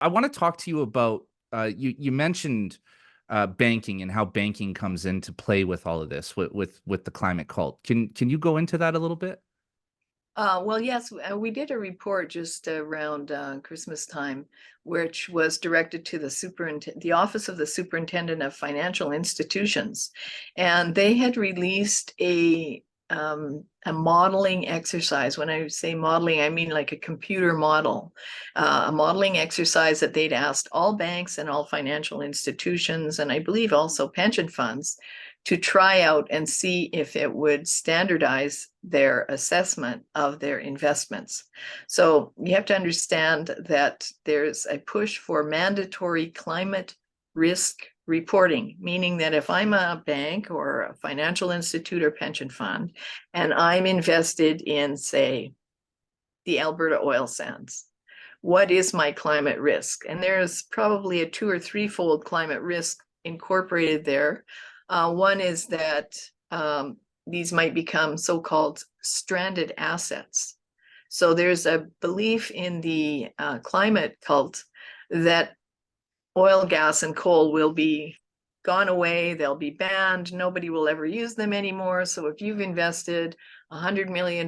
I want to talk to you about you mentioned banking and how banking comes into play with all of this with the climate cult. Can you go into that a little bit? Well, yes, we did a report just around Christmas time, which was directed to the Office of the Superintendent of Financial Institutions, and they had released a modeling exercise. When I say modeling, I mean like a computer model, a modeling exercise that they'd asked all banks and all financial institutions, and I believe also pension funds, to try out and see if it would standardize their assessment of their investments. So you have to understand that there's a push for mandatory climate risk reporting, meaning that if I'm a bank or a financial institute or pension fund, and I'm invested in, say, the Alberta oil sands, what is my climate risk? And there's probably a 2 or 3-fold climate risk incorporated there. One is that these might become so-called stranded assets. So there's a belief in the climate cult that oil, gas, and coal will be gone away. They'll be banned. Nobody will ever use them anymore. So if you've invested $100 million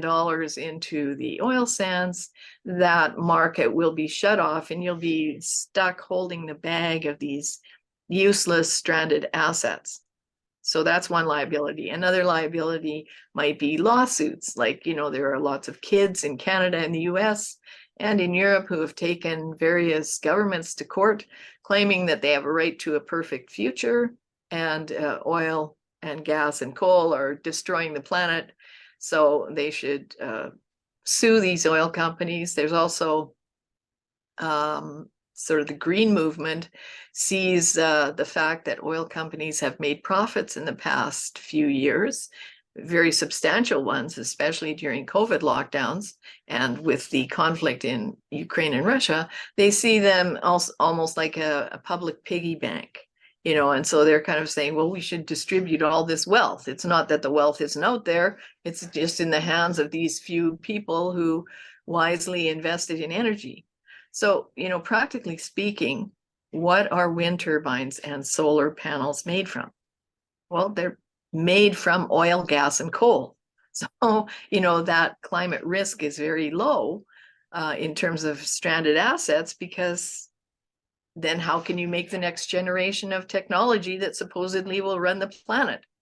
into the oil sands, that market will be shut off and you'll be stuck holding the bag of these useless stranded assets. So that's one liability. Another liability might be lawsuits. Like, there are lots of kids in Canada and the US and in Europe who have taken various governments to court claiming that they have a right to a perfect future, and oil and gas and coal are destroying the planet. So they should sue these oil companies. There's also sort of the green movement sees the fact that oil companies have made profits in the past few years, very substantial ones, especially during COVID lockdowns and with the conflict in Ukraine and Russia. They see them also almost like a public piggy bank, and so they're kind of saying, well, we should distribute all this wealth. It's not that the wealth isn't out there, it's just in the hands of these few people who wisely invested in energy. So, practically speaking, what are wind turbines and solar panels made from? Well, they're made from oil, gas, and coal. So, that climate risk is very low in terms of stranded assets, because then how can you make the next generation of technology that supposedly will run the planet?